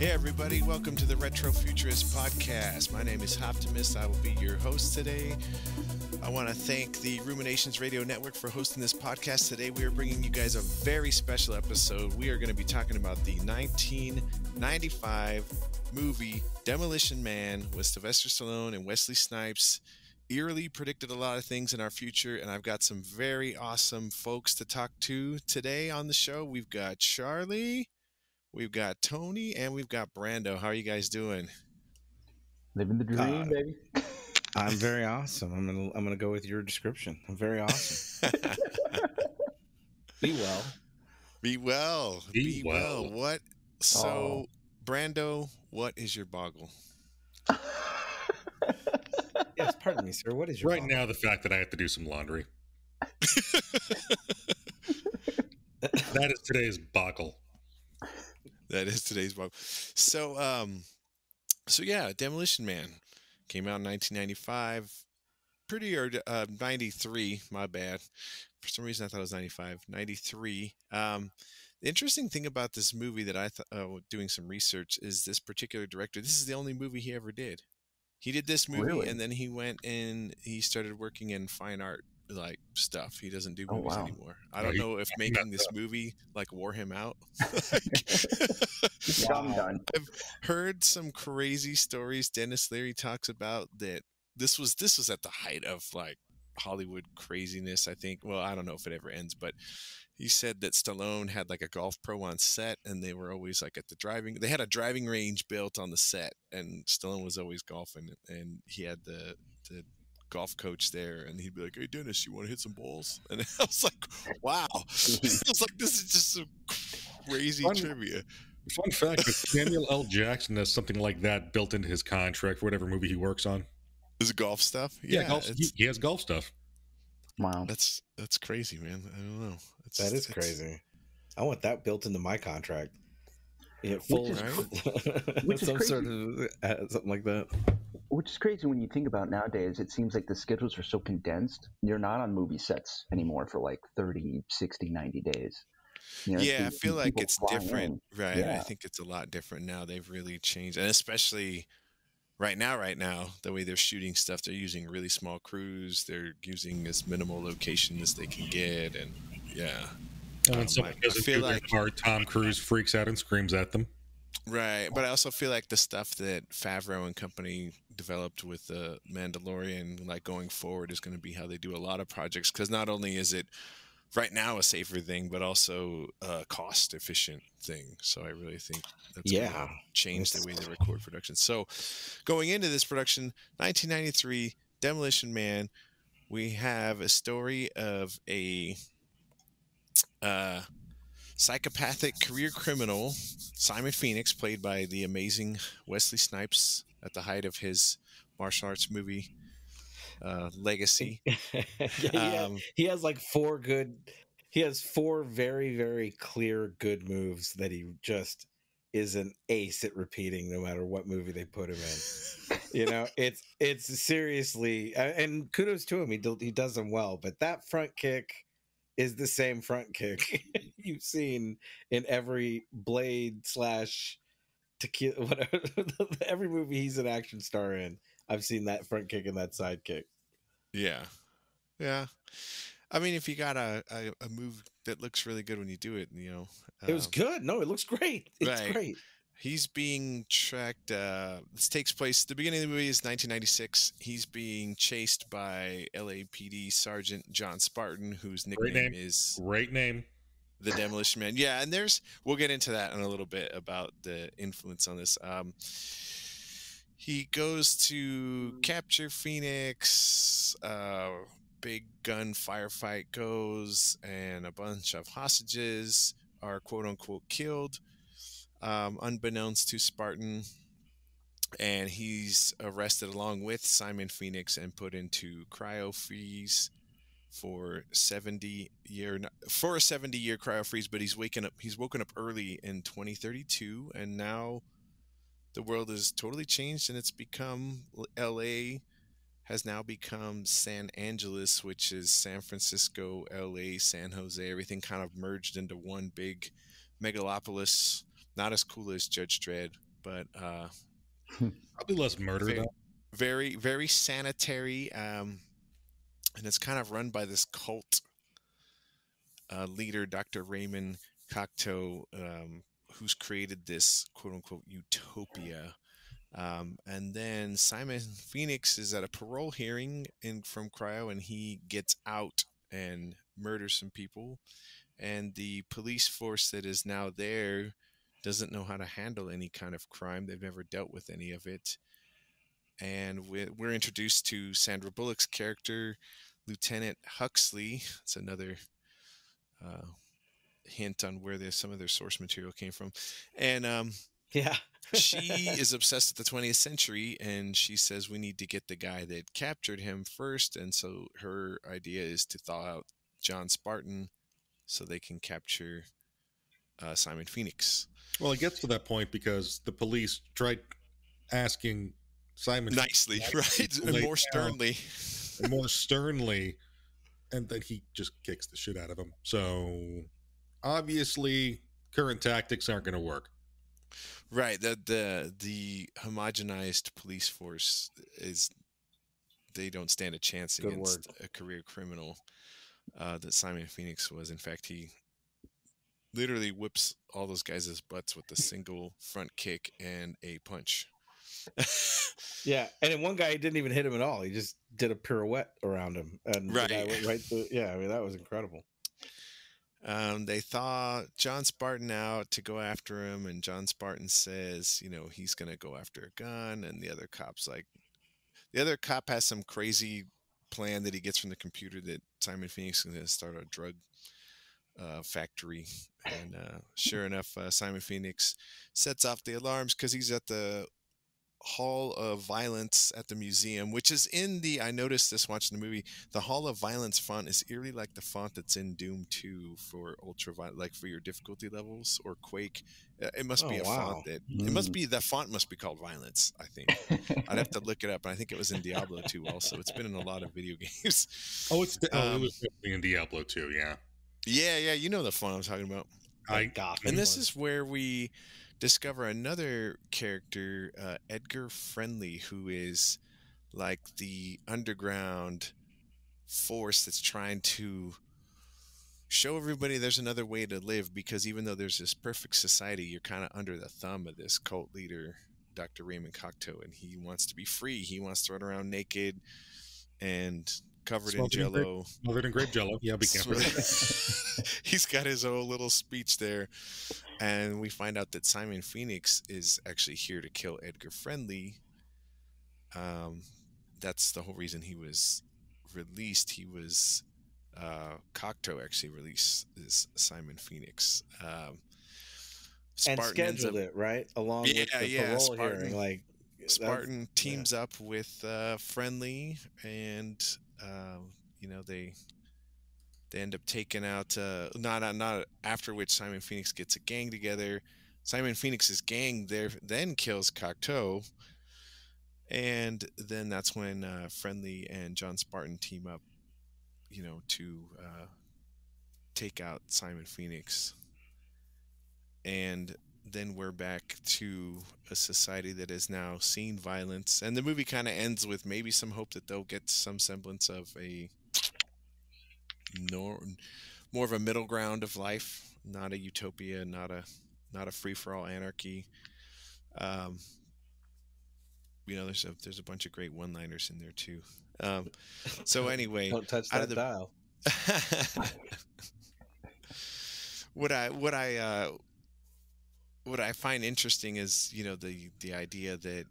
Hey everybody, welcome to the Retrofuturist podcast. My name is Hoptimus. I will be your host today. I want to thank the Ruminations Radio Network for hosting this podcast today. We are bringing you guys a very special episode. We are going to be talking about the 1995 movie Demolition Man with Sylvester Stallone and Wesley Snipes. Eerily predicted a lot of things in our future, and I've got some very awesome folks to talk to today on the show. We've got Charlie, we've got Tony, and we've got Brando. How are you guys doing? Living the dream, baby. I'm very awesome. I'm gonna go with your description. I'm very awesome. Be well. Be well. Be well. What? So, Brando, what is your boggle? Yes, pardon me, sir. What is your boggle? Now, the fact that I have to do some laundry. That is today's boggle. That is today's boggle. So yeah, Demolition Man came out in 1995. Pretty or 93, my bad. For some reason I thought it was 95. 93. The interesting thing about this movie that I thought, doing some research, is this particular director, this is the only movie he ever did. He did this movie, really? And then he went and he started working in fine art like stuff. He doesn't do movies anymore. I don't know if making this movie like wore him out. Done. I've heard some crazy stories. Dennis Leary talks about that this was at the height of like Hollywood craziness, I think. Well, I don't know if it ever ends, but he said that Stallone had like a golf pro on set, and they were always like at they had a driving range built on the set, and Stallone was always golfing, and he had the golf coach there, and he'd be like, "Hey Dennis, you want to hit some balls?" And I was like, wow. I was like, this is just some crazy trivia. Fun fact, Samuel L. Jackson has something like that built into his contract for whatever movie he works on. Is it golf stuff? Yeah, golf, he has golf stuff. Wow. That's crazy, man. I don't know. That is crazy. I want that built into my contract. Yeah, which is crazy. Sort of something like that. Which is crazy when you think about nowadays. It seems like the schedules are so condensed. You're not on movie sets anymore for like 30, 60, 90 days. You know, I feel like it's different. Right. Yeah. I think it's a lot different now. They've really changed. And especially right now, the way they're shooting stuff, they're using really small crews. They're using as minimal location as they can get. And yeah. And when someone doesn't do their part, Tom Cruise freaks out and screams at them. Right. But I also feel like the stuff that Favreau and company developed with the Mandalorian, like going forward, is going to be how they do a lot of projects. Because not only is it right now a safer thing, but also a cost efficient thing. So I really think that's going to change the way they record production. So going into this production, 1993, Demolition Man, we have a story of a psychopathic career criminal, Simon Phoenix, played by the amazing Wesley Snipes at the height of his martial arts movie legacy. He has like four very, very clear good moves that he just is an ace at repeating no matter what movie they put him in. You know, it's seriously, and kudos to him. He does them well, but that front kick is the same front kick you've seen in every Blade / Tequila, whatever, every movie he's an action star in. I've seen that front kick and that side kick. Yeah. I mean, if you got a move that looks really good when you do it, you know. It was good. No, it looks great. It's right. great. He's being tracked. This takes place. The beginning of the movie is 1996. He's being chased by LAPD Sergeant John Spartan, whose nickname is Great name, the Demolition Man. Yeah, and we'll get into that in a little bit about the influence on this. He goes to capture Phoenix. Big gun firefight goes, and a bunch of hostages are quote unquote killed. Unbeknownst to Spartan, and he's arrested along with Simon Phoenix and put into cryo freeze for a 70-year cryo freeze. But he's woken up early in 2032, and now the world is totally changed, and it's become LA has now become San Angeles, which is San Francisco, LA, San Jose, everything kind of merged into one big megalopolis. Not as cool as Judge Dredd, but Probably less murder very, though. very sanitary. And it's kind of run by this cult leader, Dr. Raymond Cocteau, who's created this quote unquote utopia. And then Simon Phoenix is at a parole hearing from Cryo, and he gets out and murders some people. And the police force that is now there doesn't know how to handle any kind of crime. They've never dealt with any of it. And we're introduced to Sandra Bullock's character, Lieutenant Huxley. It's another hint on where some of their source material came from. And Yeah. she is obsessed with the 20th century, and she says we need to get the guy that captured him first. And so her idea is to thaw out John Spartan so they can capture Simon Phoenix. Well, it gets to that point because the police tried asking Simon Nicely, right? And more sternly. And more sternly, and then he just kicks the shit out of him. So obviously, current tactics aren't going to work. Right. The homogenized police force they don't stand a chance against a career criminal that Simon Phoenix was. In fact, he literally whips all those guys' butts with a single front kick and a punch. Yeah, and then one guy didn't even hit him at all. He just did a pirouette around him, and right. The guy went right through. Yeah, I mean that was incredible. They thaw John Spartan out to go after him, and John Spartan says, he's going to go after a gun, and the other cop has some crazy plan that he gets from the computer that Simon Phoenix is going to start a drug factory. And sure enough, Simon Phoenix sets off the alarms because he's at the Hall of Violence at the museum, which is I noticed this watching the movie, the Hall of Violence font is eerily like the font that's in Doom 2 for ultraviolet, like for your difficulty levels, or Quake. It must be a font that font must be called Violence, I think. I'd have to look it up, and I think it was in Diablo 2 also. It's been in a lot of video games. It was definitely in Diablo 2, yeah. Yeah, you know the font I'm talking about. And this is where we discover another character, Edgar Friendly, who is like the underground force that's trying to show everybody there's another way to live, because even though there's this perfect society, you're kind of under the thumb of this cult leader, Dr. Raymond Cocteau, and he wants to be free. He wants to run around naked and covered in jello. Covered in grape jello. Yeah, be careful. He's got his own little speech there. And we find out that Simon Phoenix is actually here to kill Edgar Friendly. That's the whole reason he was released. He was Cocteau actually released this Simon Phoenix. And scheduled it, right? Along with the parole Spartan, hearing. Spartan teams up with Friendly, and they end up taking out not after which Simon Phoenix gets a gang together. Simon Phoenix's gang then kills Cocteau, and then that's when Friendly and John Spartan team up, to take out Simon Phoenix. And then we're back to a society that has now seen violence, and the movie kind of ends with maybe some hope that they'll get some semblance of a more of a middle ground of life, not a utopia, not a free-for-all anarchy. There's a bunch of great one-liners in there too. So anyway, don't touch that dial. What I find interesting is, the idea that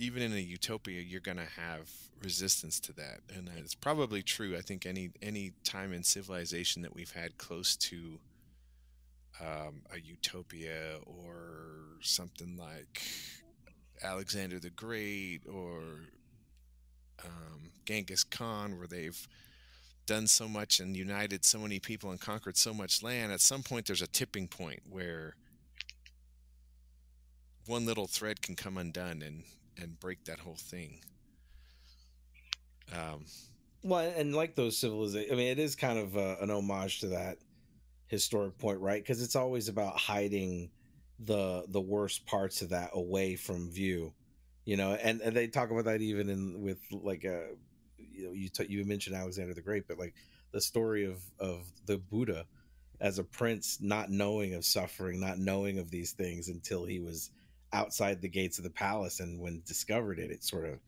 even in a utopia, you're going to have resistance to that. And it's probably true. I think any time in civilization that we've had close to a utopia, or something like Alexander the Great, or Genghis Khan, where they've done so much and united so many people and conquered so much land, at some point there's a tipping point where one little thread can come undone and break that whole thing. Well, and like those civilizations, I mean, it is kind of an homage to that historic point, right? Because it's always about hiding the worst parts of that away from view, you know. And they talk about that even in with like you know, you mentioned Alexander the Great, but like the story of the Buddha as a prince, not knowing of suffering, not knowing of these things until he was outside the gates of the palace, and when discovered it, it sort of,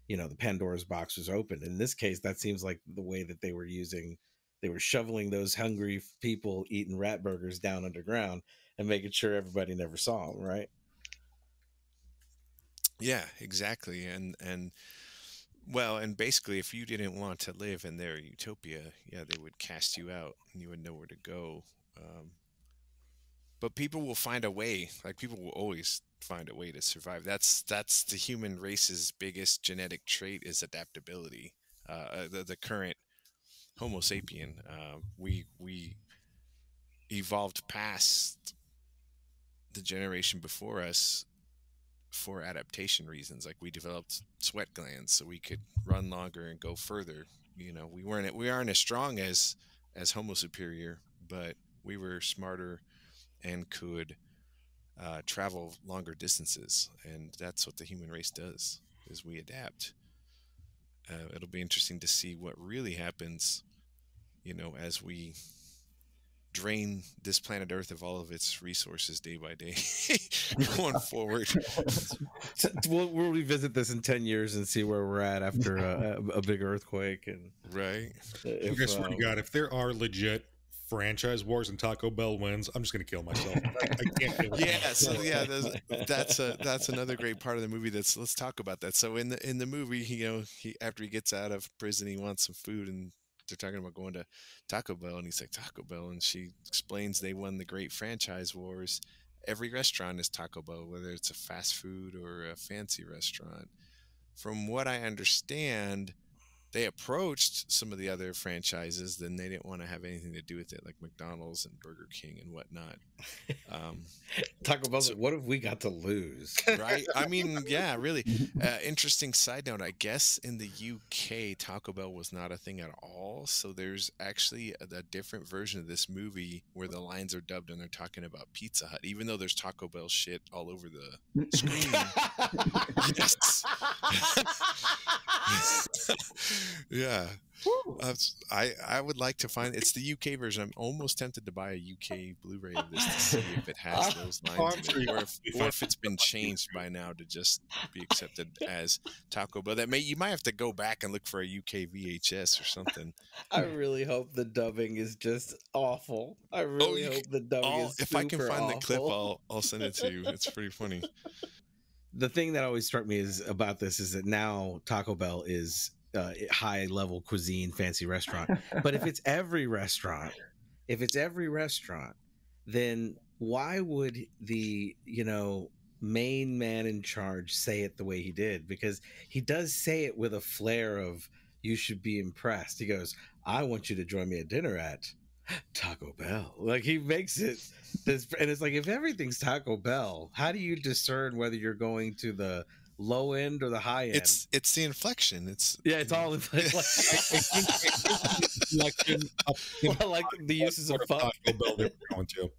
you know, the Pandora's box was opened. In this case, that seems like the way that they were using, they were shoveling those hungry people eating rat burgers down underground and making sure everybody never saw them, right? Yeah, exactly. And well, and basically, if you didn't want to live in their utopia, yeah, they would cast you out, and you would know where to go. Um, but people will find a way. Like people will always find a way to survive. That's the human race's biggest genetic trait is adaptability. The current Homo sapien, we evolved past the generation before us for adaptation reasons. Like we developed sweat glands so we could run longer and go further. You know, we aren't as strong as Homo superior, but we were smarter and could travel longer distances, and that's what the human race does. Is we adapt. It'll be interesting to see what really happens. You know, as we drain this planet Earth of all of its resources day by day going forward. So we'll revisit this in 10 years and see where we're at after a big earthquake. And Right. if, I swear to God, if there are legit franchise wars and Taco Bell wins, I'm just going to kill myself. I can't kill myself. Yeah, so yeah, that's another great part of the movie. Let's talk about that. So in the movie, you know, he after he gets out of prison, he wants some food, and they're talking about going to Taco Bell, and he's like Taco Bell, and she explains they won the great franchise wars. Every restaurant is Taco Bell, whether it's a fast food or a fancy restaurant. From what I understand, they approached some of the other franchises, then they didn't want to have anything to do with it, like McDonald's and Burger King and whatnot. Taco Bell's like, what have we got to lose? Right? I mean, yeah, really. Interesting side note. I guess in the UK, Taco Bell was not a thing at all. So there's actually a different version of this movie where the lines are dubbed and they're talking about Pizza Hut, even though there's Taco Bell shit all over the screen. Yes. Yeah. I would like to find it's the UK version. I'm almost tempted to buy a UK Blu-ray of this to see if it has those lines in it, or if it's been changed by now to just be accepted as Taco Bell. You might have to go back and look for a UK VHS or something. I really hope the dubbing is just awful. I really hope the dubbing is if I can super find awful. the clip, I'll send it to you. It's pretty funny. The thing that always struck me about this is that now Taco Bell is high level cuisine, fancy restaurant. But if it's every restaurant, then why would the, you know, main man in charge say it the way he did? Because he does say it with a flair of, you should be impressed. He goes, I want you to join me at dinner at Taco Bell. Like he makes it this, and it's like, if everything's Taco Bell, how do you discern whether you're going to the low end or the high end? It's the inflection. It's all like the uses of fuck. Taco Bell they're going to.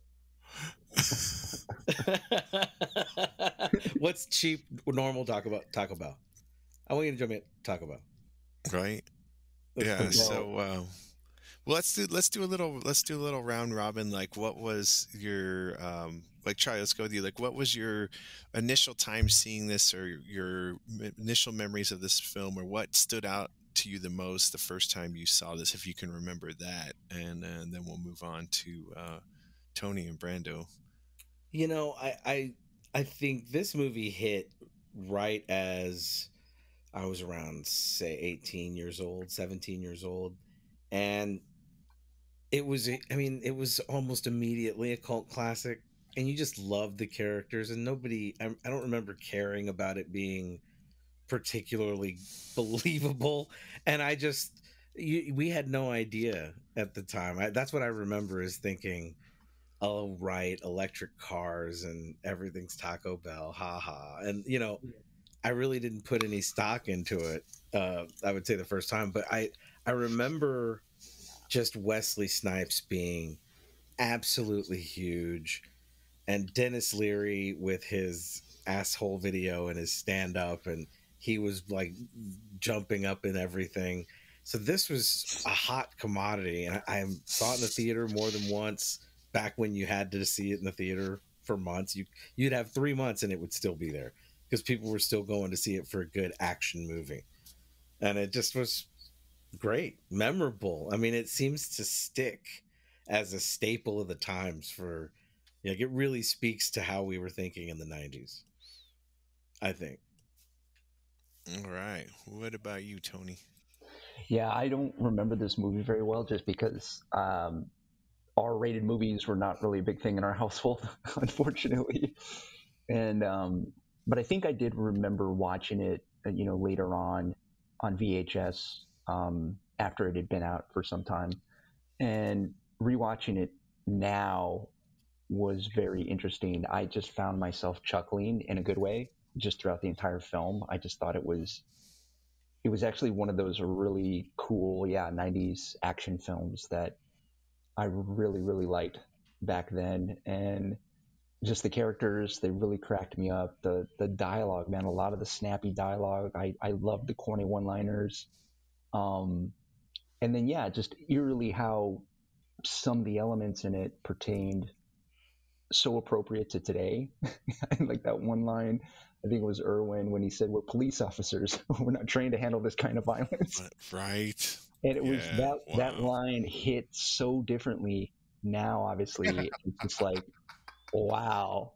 What's cheap normal Taco Bell? I want you to jump in Taco Bell. Right. Yeah. So well, let's do a little round robin. Like, what was your like, Charlie? Let's go with you. Like, what was your initial time seeing this, or your initial memories of this film, or what stood out to you the most the first time you saw this, if you can remember that, and then we'll move on to Tony and Brando. You know, I think this movie hit right as I was around, say, 18 years old, 17 years old, and it was almost immediately a cult classic, and you just loved the characters, and I don't remember caring about it being particularly believable, and we had no idea at the time. That's what I remember, is thinking, oh, right, electric cars and everything's Taco Bell, haha. And, you know, I really didn't put any stock into it, I would say, the first time, but I remember just Wesley Snipes being absolutely huge. and Dennis Leary with his asshole video and his stand up, and he was like jumping up and everything. So this was a hot commodity, and I saw it in the theater more than once. Back when you had to see it in the theater for months, you'd have 3 months and it would still be there because people were still going to see it for a good action movie, and it just was great, memorable. I mean, it seems to stick as a staple of the times for, like, it really speaks to how we were thinking in the 90s, I think. All right. What about you, Tony? Yeah, I don't remember this movie very well just because R-rated movies were not really a big thing in our household, unfortunately. And but I think I did remember watching it, later on VHS after it had been out for some time, and rewatching it now was very interesting. I just found myself chuckling in a good way just throughout the entire film. I just thought it was actually one of those really cool, 90s action films that I really, really liked back then. And just the characters, they really cracked me up. The dialogue, man, a lot of the snappy dialogue. I loved the corny one-liners. And then, just eerily how some of the elements in it pertained so appropriate to today. Like that one line, I think it was Irwin when he said, "We're police officers. We're not trained to handle this kind of violence." Right. And it was that line hit so differently now, obviously. It's just like, wow.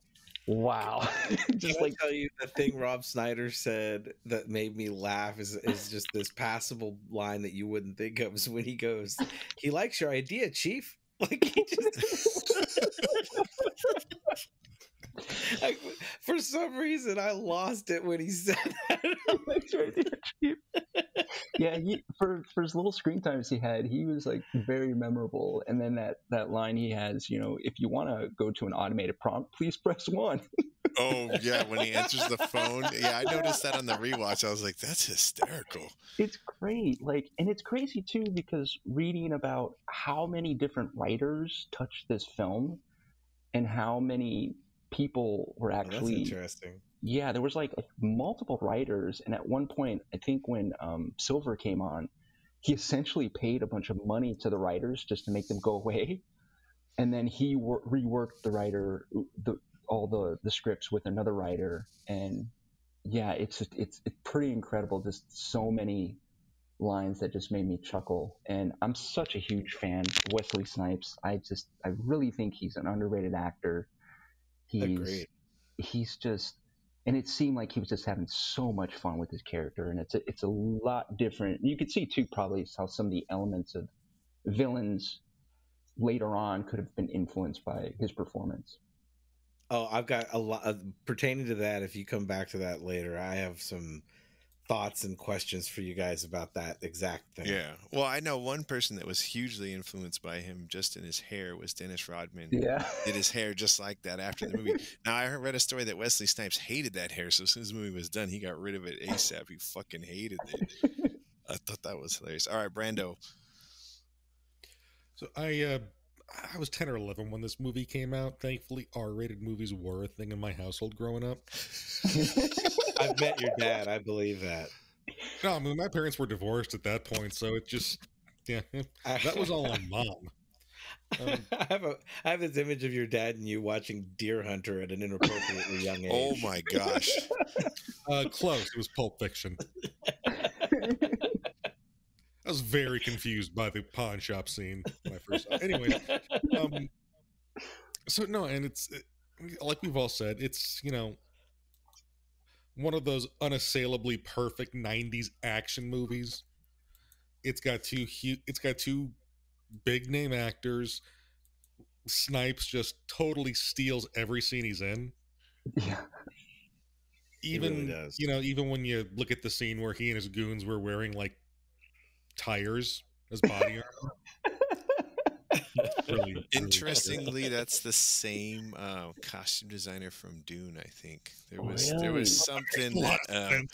Just like, tell you the thing Rob Snyder said that made me laugh is just this passable line that you wouldn't think of, is when he goes, "He likes your idea, Chief." Like, he just for some reason I lost it when he said that. That's right. Yeah, for his little screen times he had, he was like very memorable. And then that line he has, "If you want to go to an automated prompt, please press 1." Oh yeah, when he answers the phone. Yeah, I noticed that on the rewatch. I was like, that's hysterical. It's great. Like, and it's crazy too, because reading about how many different writers touched this film and how many people were actually that's interesting. Yeah, there was like multiple writers, and at one point, I think when Silver came on, he essentially paid a bunch of money to the writers just to make them go away, and then he reworked all the scripts with another writer, and it's pretty incredible. Just so many lines that just made me chuckle, and I'm such a huge fan of Wesley Snipes. I really think he's an underrated actor. He's just, and it seemed like he was just having so much fun with his character, and it's a lot different. You could see too probably how some of the elements of villains later on could have been influenced by his performance. Oh, I've got a lot pertaining to that. If you come back to that later, I have some thoughts and questions for you guys about that exact thing. Yeah. Well, I know one person that was hugely influenced by him just in his hair was Dennis Rodman. Yeah. Did his hair just like that after the movie. Now, I read a story that Wesley Snipes hated that hair, so as soon as the movie was done, he got rid of it ASAP. He fucking hated it. I thought that was hilarious. All right, Brando. So I was 10 or 11 when this movie came out. Thankfully, R-rated movies were a thing in my household growing up. I've met your dad. I believe that. No, I mean, my parents were divorced at that point, so it just, that was all on Mom. I have this image of your dad and you watching Deer Hunter at an inappropriately young age. Oh my gosh. Close. It was Pulp Fiction. I was very confused by the pawn shop scene when I first saw it. Anyway, so no, and it's like we've all said, it's, one of those unassailably perfect 90s action movies. It's got two big name actors. Snipes just totally steals every scene he's in. Yeah. Even, he really does. Even when you look at the scene where he and his goons were wearing like tires as body armor. Really, interestingly, that's the same costume designer from Dune. I think there was something that,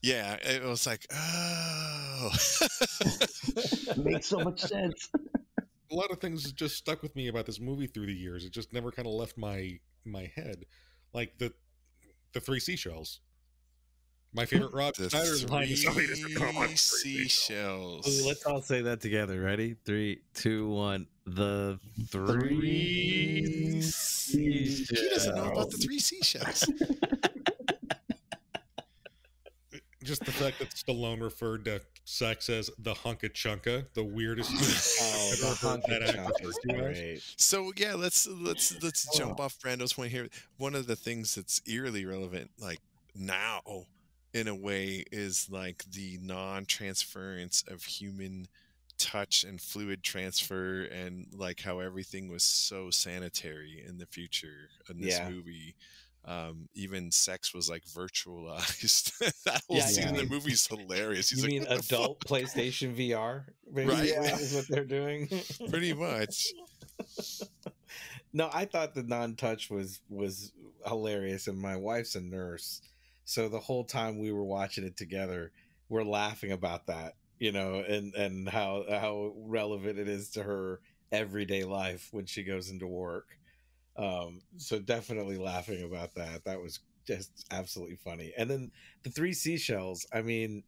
yeah, it was like, oh, makes so much sense. A lot of things just stuck with me about this movie through the years. It just never kind of left my my head, like the three seashells. My favorite Rob The Schneider line is three Ooh, seashells. let's all say that together. Ready? 3, 2, 1. The three He doesn't know about the seashells. three seashells. Just the fact that Stallone referred to sex as the hunka chunka, the weirdest thing Oh, I've the ever heard that hunka actor chunk is refer to as. great. So yeah, let's jump off Brando's point here. One of the things that's eerily relevant, like now, in a way, is like the non-transference of human touch and fluid transfer, and like how everything was so sanitary in the future in this Yeah. movie. Even sex was like virtualized. That whole Yeah, scene in the you movie is hilarious. He's You like, mean "What the fuck?" adult PlayStation VR? Right? Yeah. Is what they're doing. Pretty much. No, I thought the non-touch was hilarious, and my wife's a nurse, so the whole time we were watching it together, we're laughing about that, and how relevant it is to her everyday life when she goes into work. So definitely laughing about that. That was just absolutely funny. And then the three seashells. I mean,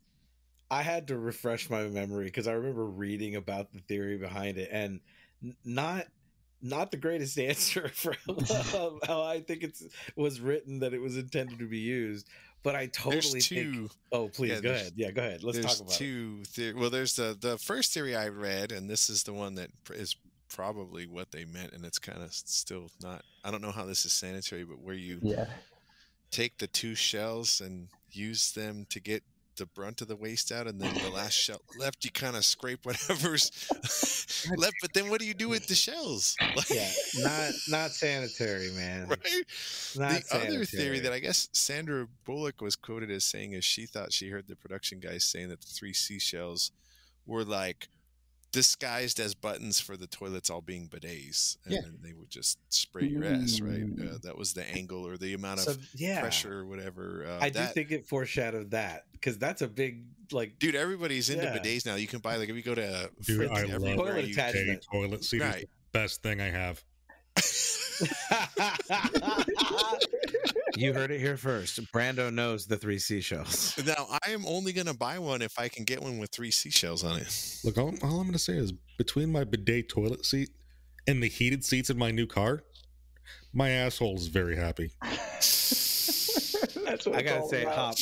I had to refresh my memory because I remember reading about the theory behind it, and not the greatest answer for how I think it was written that it was intended to be used. But I There's totally think. two. Oh, please Yeah, go ahead. Yeah, go ahead. Let's there's talk about it. two. Well, there's the first theory I read, and this is the one that is probably what they meant, and it's kind of still not. I don't know how this is sanitary, but where you Yeah. take the two shells and use them to get the brunt of the waste out, and then the last shell left, you kind of scrape whatever's left. But then what do you do with the shells? Like, Yeah, not sanitary, man. right? Not The other theory sanitary. that I guess Sandra Bullock was quoted as saying is she thought she heard the production guys saying that the three seashells were like disguised as buttons for the toilets all being bidets, and Yeah. then they would just spray your ass, right? Ooh. That was the angle or the amount So of yeah, pressure or whatever. I do That think it foreshadowed that because that's a big dude, everybody's into Yeah. bidets now. You can buy, like, if you go to Dude, Fritz, I love everywhere toilet you attachment. toilet seat is Right. the best thing I have. You heard it here first. Brando knows the three seashells. Now, I am only going to buy one if I can get one with three seashells on it. Look, all I'm going to say is between my bidet toilet seat and the heated seats in my new car, my asshole is very happy. That's what I it's gotta all say, about. Hop,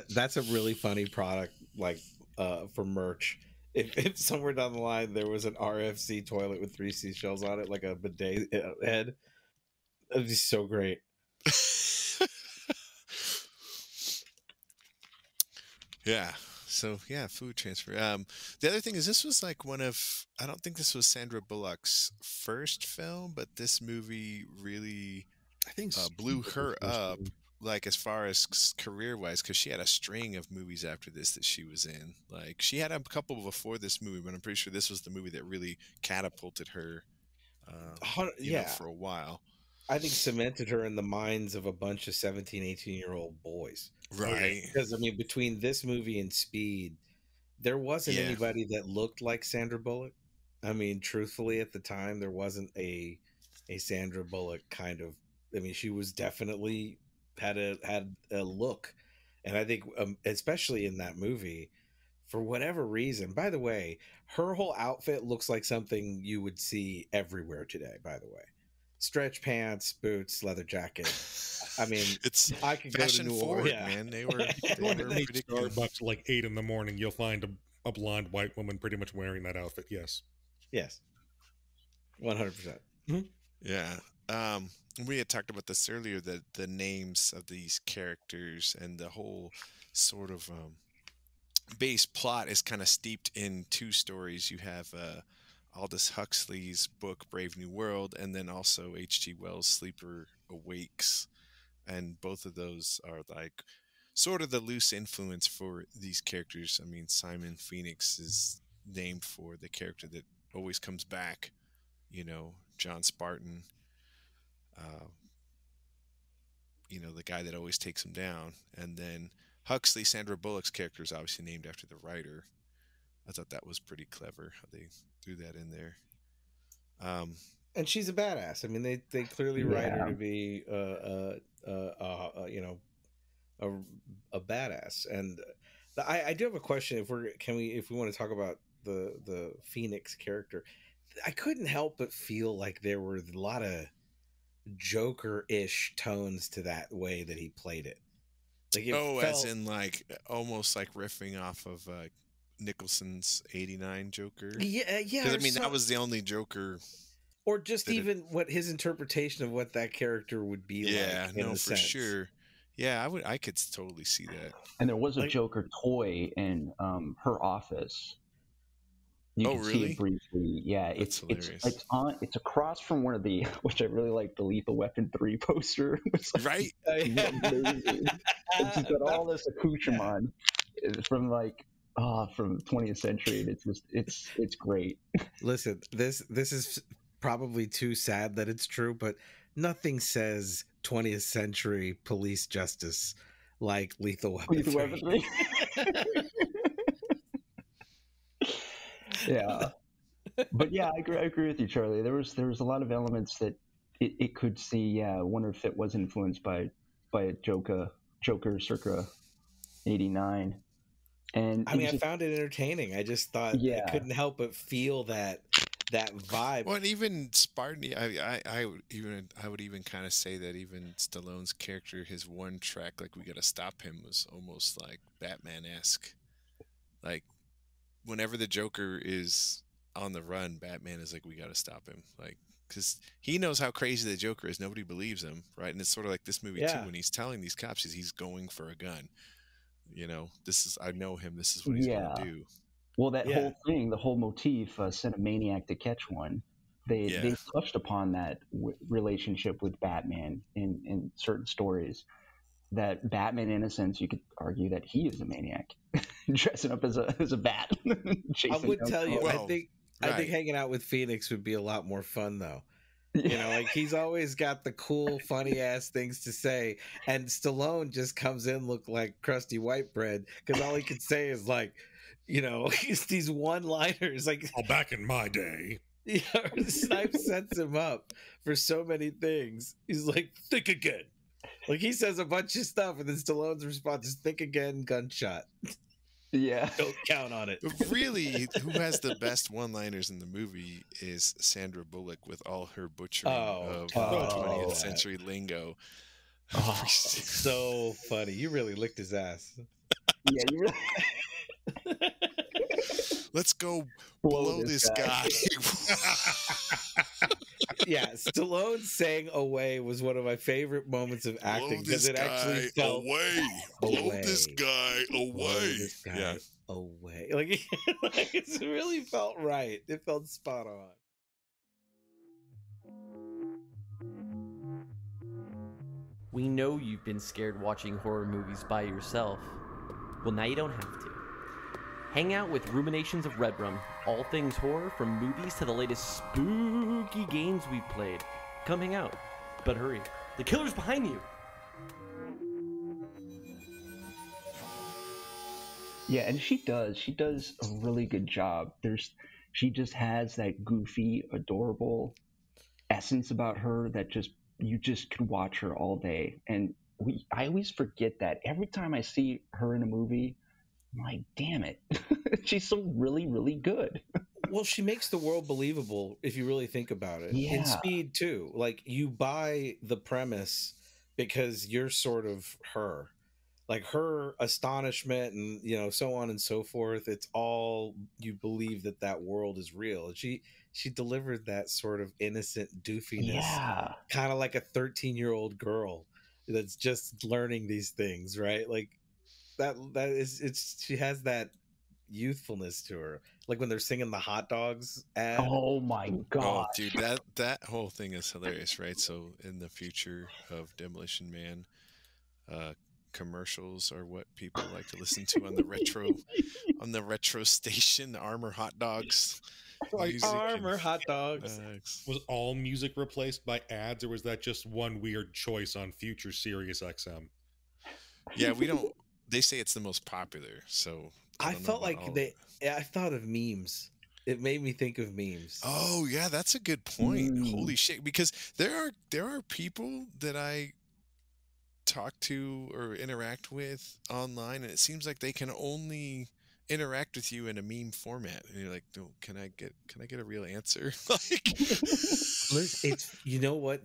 that's a really funny product, like for merch. If somewhere down the line there was an RFC toilet with three seashells on it, like a bidet head, that'd be so great. Yeah. So yeah, food transfer. The other thing is, this was like one of, I don't think this was Sandra Bullock's first film, but this movie really I think blew her up, like as far as career wise, because she had a string of movies after this that she was in. Like she had a couple before this movie, but I'm pretty sure this was the movie that really catapulted her. For a while. I think cemented her in the minds of a bunch of 17, 18-year-old boys. Right. Because I mean, between this movie and Speed, there wasn't Yeah. anybody that looked like Sandra Bullock. I mean, truthfully, at the time, there wasn't a Sandra Bullock kind of. I mean, she was definitely had a look, and I think especially in that movie, for whatever reason. By the way, her whole outfit looks like something you would see everywhere today. By the way, stretch pants, boots, leather jacket. I mean, It's I could go to fashion New forward, Orleans. Yeah. man. They were When you need ridiculous. Starbucks at like 8 a.m, you'll find a blonde white woman pretty much wearing that outfit. Yes. Yes, 100%. Yeah. We had talked about this earlier, that the names of these characters and the whole sort of base plot is kind of steeped in two stories. You have Aldous Huxley's book Brave New World, and then also H.G. Wells' Sleeper Awakes, and both of those are like sort of the loose influence for these characters. I mean, Simon Phoenix is named for the character that always comes back, John Spartan, the guy that always takes him down. And then Huxley, Sandra Bullock's character, is obviously named after the writer. I thought that was pretty clever how they threw that in there. And she's a badass. I mean, they clearly write her Yeah. to be you know, a badass. And I do have a question. If we want to talk about the Phoenix character, I couldn't help but feel like there were a lot of Joker-ish tones to that way that he played it. Like it Oh, as felt, in like almost like riffing off of Nicholson's '89 Joker. yeah, Because I mean, so, that was the only Joker. or just that it- even what his interpretation of what that character would be Yeah, like. In no, a for sense. sure. Yeah, I could totally see that. And there was a Like- Joker toy in her office. You Oh, can see really? it briefly. Yeah, That's hilarious. it's across from one of the, which I really like, the Lethal Weapon 3 poster. It's like Right? amazing. And she's got all this accoutrement from from 20th century, and it's great. Listen, this is probably too sad that it's true, but nothing says 20th century police justice like Lethal Weapon. Lethal 3. Weapon 3. Yeah, but yeah, I agree with you, Charlie. There was a lot of elements that it could see. Yeah, I wonder if it was influenced by a Joker circa '89. And I mean, I found it entertaining. I just thought I couldn't help but feel that vibe. Well, and even Spartan, I would even kind of say that even Stallone's character, his one track, like "We Gotta Stop Him," was almost like Batman-esque. Like whenever the Joker is on the run, Batman is like, "We gotta stop him," like because he knows how crazy the Joker is. Nobody believes him, right? And it's sort of like this movie too, Yeah. when he's telling these cops he's going for a gun. You know, I know him. This is what he's going to do. Well, that whole thing, the whole motif, sent a maniac to catch one. They touched upon that relationship with Batman in certain stories. That Batman, in a sense, you could argue that he is a maniac, dressing up as a bat. I would tell you, Well, I think hanging out with Phoenix would be a lot more fun, though. You know, like he's always got the cool, funny ass things to say, and Stallone just comes in look like crusty white bread because all he can say is like, you know, these one-liners. Like, oh, back in my day. Yeah, Snipe sets him up for so many things. He's like, think again. Like he says a bunch of stuff, and then Stallone's response is think again, gunshot. Yeah. Don't count on it. But really, who has the best one-liners in the movie is Sandra Bullock with all her butchering of 20th century lingo. Oh, so funny. You really licked his ass. Yeah, you really. Let's go blow this guy. Yeah, Stallone saying "away" was one of my favorite moments of acting because it actually felt away. Blow this guy away. Yeah, away. Like it really felt right. It felt spot on. We know you've been scared watching horror movies by yourself. Well, now you don't have to. Hang out with Ruminations of Red Rum, all things horror from movies to the latest spooky games we've played. Come hang out, but hurry, the killer's behind you! Yeah, and she does a really good job. She just has that goofy, adorable essence about her that you just could watch her all day. And I always forget that every time I see her in a movie. I'm like, damn it. She's so really, really good. Well, she makes the world believable if you really think about it. Yeah. In Speed, too. Like, you buy the premise because you're sort of her. Like, her astonishment and, you know, so on and so forth. It's all you believe that world is real. And she delivered that sort of innocent doofiness. Yeah. Kind of like a 13-year-old girl that's just learning these things, right? Like, she has that youthfulness to her, like when they're singing the hot dogs ad. Oh my god, dude, that whole thing is hilarious, right? So in the future of Demolition Man, commercials are what people like to listen to on the retro station. Armor hot dogs, Armor hot dogs. Was all music replaced by ads, or was that just one weird choice on future Sirius XM? Yeah, we don't. They say it's the most popular, so I felt like I thought of memes. It made me think of memes. Oh yeah, that's a good point. Holy shit! Because there are people that I talk to or interact with online, and it seems like they can only interact with you in a meme format. And you're like, "No, can I get a real answer?" Like, It's you know what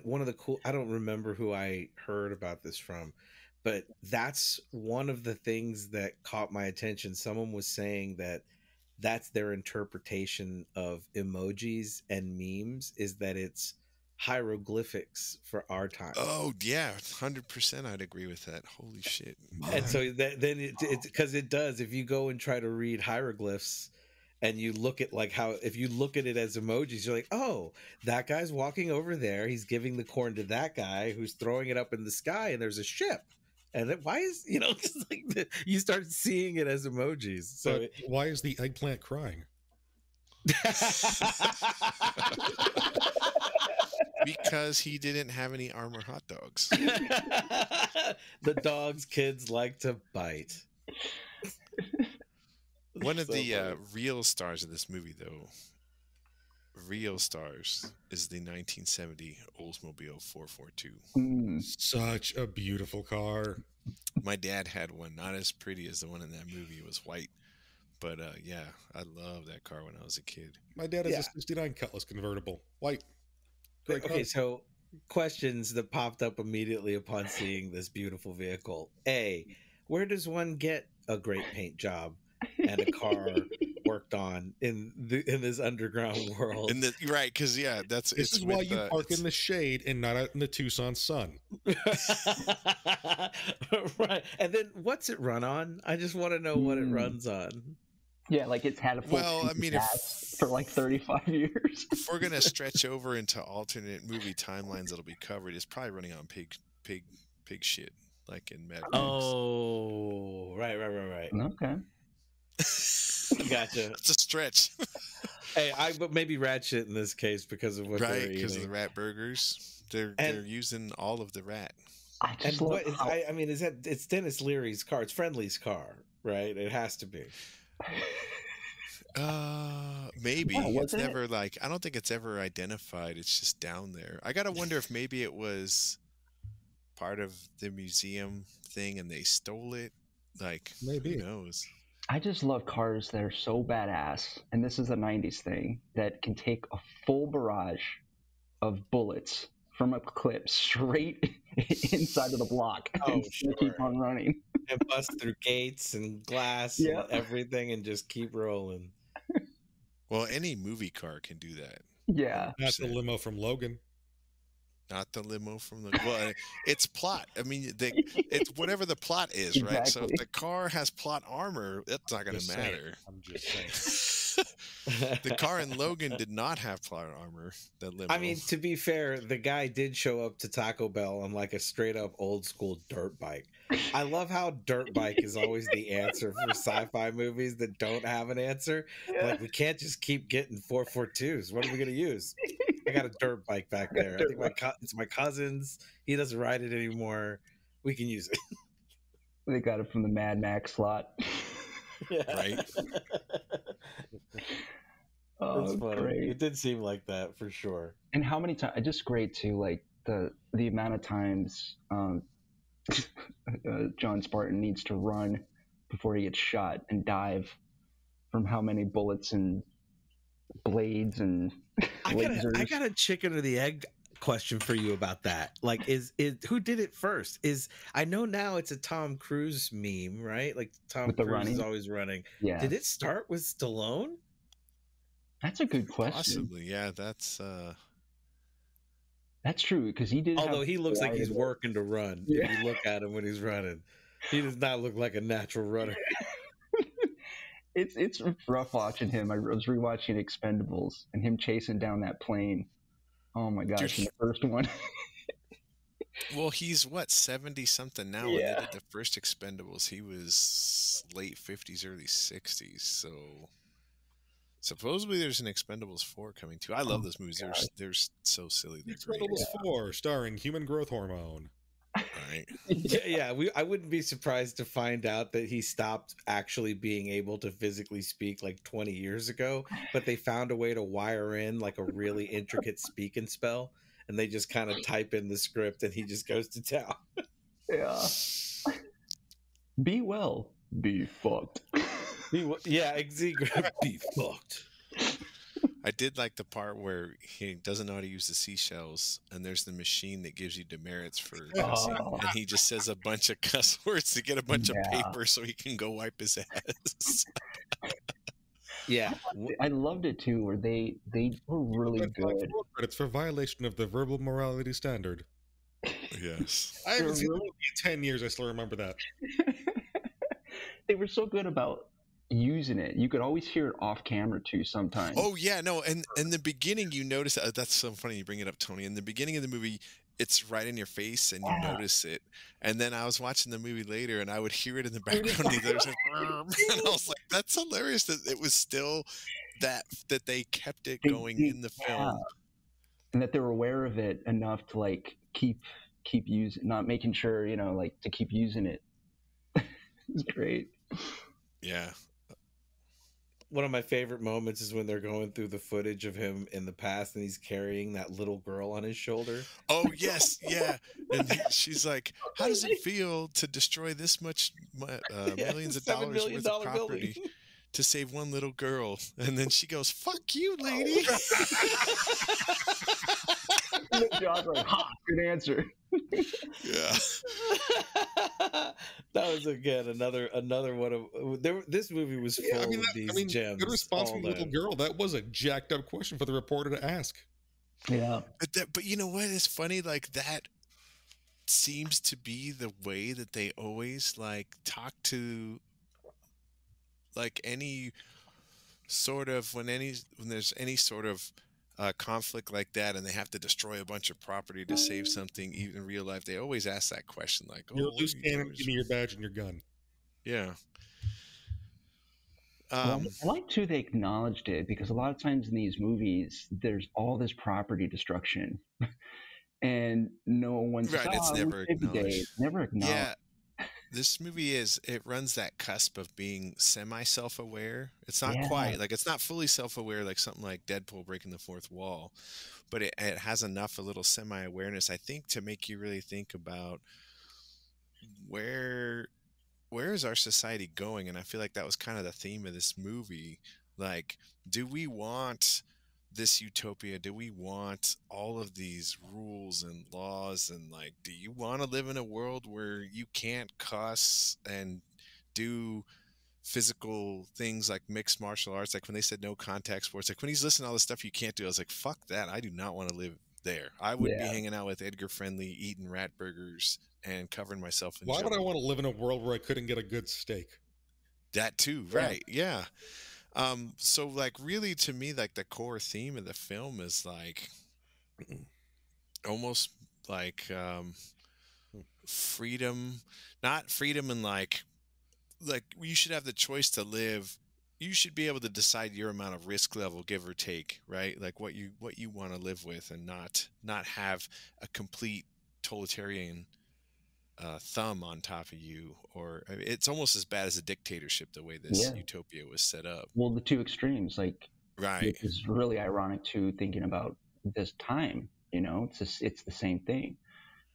one of the cool. I don't remember who I heard about this from, but that's one of the things that caught my attention. Someone was saying that that's their interpretation of emojis and memes, is that it's hieroglyphics for our time. oh yeah, 100%. I'd agree with that. Holy shit! And so then it's because it does. If you go and try to read hieroglyphs, and you look at like how if you look at it as emojis, you're like, oh, that guy's walking over there. He's giving the corn to that guy who's throwing it up in the sky, and there's a ship. And then why is just like you start seeing it as emojis. So But why is the eggplant crying? Because he didn't have any armor hot dogs. The dog's kids like to bite. One of So the funny. real stars of this movie, though, real stars, is the 1970 Oldsmobile 442. Such a beautiful car. My dad had one, not as pretty as the one in that movie. It was white. But yeah, I loved that car when I was a kid. My dad has Yeah. a 69 Cutlass convertible. White. Great car. Okay, so questions that popped up immediately upon seeing this beautiful vehicle. A, where does one get a great paint job and a car worked on in this underground world? Right, because yeah, This it's is why with, you park in the shade and not out in the Tucson sun. Right. And then what's it run on? I just want to know what it runs on. Yeah, like it's had a full Well, I mean, gas for like 35 years. if we're gonna stretch over into alternate movie timelines that'll be covered, it's probably running on pig shit, like in Mad Max. Oh, right. Okay. Gotcha. It's a stretch. Hey, but maybe rat shit in this case because of what Right, they're because of the eating. rat burgers. They're using all of the rat. I And just love what is, how, I mean, is that it's Dennis Leary's car? It's Friendly's car, right? It has to be. Maybe Yeah, it's wasn't it? never like I don't think it's ever identified. It's just down there. I gotta wonder if maybe it was part of the museum thing and they stole it. Like Maybe. who knows? I just love cars that are so badass, and this is a 90s thing, that can take a full barrage of bullets from a clip straight inside of the block and still keep sure. on running. And bust through gates and glass Yeah. and everything and just keep rolling. Well, any movie car can do that. Yeah. Not the limo from Logan. Not the limo from the well, it's plot. I mean, it's whatever the plot is, right? So if Exactly. the car has plot armor, that's not going to Just saying. matter. I'm just saying. The car in Logan did not have plot armor. The limo. I mean, to be fair, the guy did show up to Taco Bell on like a straight up old school dirt bike. I love how dirt bike is always the answer for sci-fi movies that don't have an answer. Like, we can't just keep getting 442s. What are we going to use? I got a dirt bike back there. I think it's my cousin's. He doesn't ride it anymore. We can use it. They got it from the Mad Max slot. Right? Oh, That's funny. great. It did seem like that for sure. And how many times? Just great too. Like the amount of times John Spartan needs to run before he gets shot and dive from how many bullets and blades and lasers. I got a chicken or the egg question for you about that. Like, is who did it first? I know now it's a Tom Cruise meme, right? Like Tom With the Cruise is running? always running. Yeah, Did it start with Stallone? that's a good question. Possibly, yeah. That's That's true because he did. Although have he looks like quite a he's bit. working to run. Yeah. If you look at him when he's running, he does not look like a natural runner. It's rough watching him. I was rewatching Expendables and him chasing down that plane. Oh my gosh, in the first one. well, he's what 70 something now. When they did the first Expendables, he was late 50s, early 60s. So supposedly there's an Expendables 4 coming too. I love those movies. They're so silly. They're great. Expendables 4, starring human growth hormone. Right. right? Yeah. I wouldn't be surprised to find out that he stopped actually being able to physically speak like 20 years ago, but they found a way to wire in like a really intricate speak and spell, and they just kind of type in the script, and he just goes to town. Yeah. Be well. Be fucked. Yeah, exactly. Be fucked. I did like the part where he doesn't know how to use the seashells, and there's the machine that gives you demerits for cussing, and he just says a bunch of cuss words to get a bunch of paper so he can go wipe his ass. Yeah, I loved it too, where they were really good. Credits for violation of the verbal morality standard. Yes. I haven't seen the movie in 10 years. I still remember that. They were so good about using it. You could always hear it off camera too sometimes. Oh yeah, no, and in the beginning you notice that's so funny you bring it up, Tony. In the beginning of the movie, it's right in your face and you notice it. And then I was watching the movie later and I would hear it in the background and there's like, and I was like, that's hilarious that it was still that they kept it going in the film. And that they were aware of it enough to like keep using, not making sure, like to keep using it. It's great. Yeah. One of my favorite moments is when they're going through the footage of him in the past and he's carrying that little girl on his shoulder. Oh, yes. Yeah. And she's like, how does it feel to destroy this much millions of dollars worth of property to save one little girl? And then she goes, fuck you, lady. John's like, good answer. Yeah. That was again another one of this movie was full of these gems. Good response from the little girl. That was a jacked up question for the reporter to ask. Yeah. But you know what is funny? Like that seems to be the way that they always like talk to like any sort of when there's any sort of conflict like that and they have to destroy a bunch of property to save something. Even in real life, they always ask that question like, you're a loose cannon, give me your badge and your gun. Yeah. I like too they acknowledged it, because a lot of times in these movies there's all this property destruction and no one's right. It's never acknowledged. Never acknowledged. Yeah. This movie it runs that cusp of being semi self-aware. It's not quite like, it's not fully self-aware like something like Deadpool breaking the fourth wall, but it has enough a little semi-awareness, I think, to make you really think about where is our society going. And I feel like that was kind of the theme of this movie. Like, do we want this utopia? Do we want all of these rules and laws? And like, do you want to live in a world where you can't cuss and do physical things like mixed martial arts? Like when they said no contact sports, like when he's listening to all this stuff you can't do, I was like, fuck that. I do not want to live there. I would be hanging out with Edgar Friendly, eating rat burgers and covering myself in Why would I want to live in a world where I couldn't get a good steak? That too, right? Yeah. So like really to me, like the core theme of the film is like almost like freedom, not freedom and like you should have the choice to live. You should be able to decide your amount of risk level, give or take, right? Like what you want to live with, and not have a complete totalitarian thumb on top of you, or I mean, it's almost as bad as a dictatorship the way this utopia was set up. Well, the two extremes, like, right, it's really ironic too, thinking about this time. It's the same thing.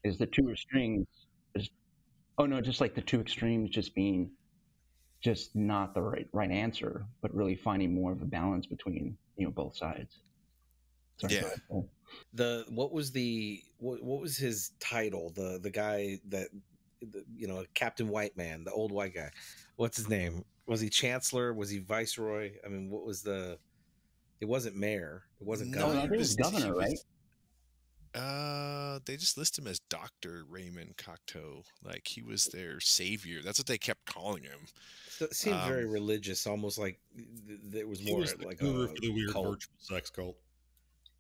Is the two extremes? Just like the two extremes, just being just not the right answer, but really finding more of a balance between both sides. Sorry, what was his title? The guy that Captain White Man, the old white guy. What's his name? Was he Chancellor? Was he Viceroy? I mean, what was it wasn't mayor. It wasn't governor. No, I think it was governor, right? They just list him as Dr. Raymond Cocteau, like he was their savior. That's what they kept calling him. So it seemed very religious, almost like there was more like guru for the weird cult. virtual sex cult.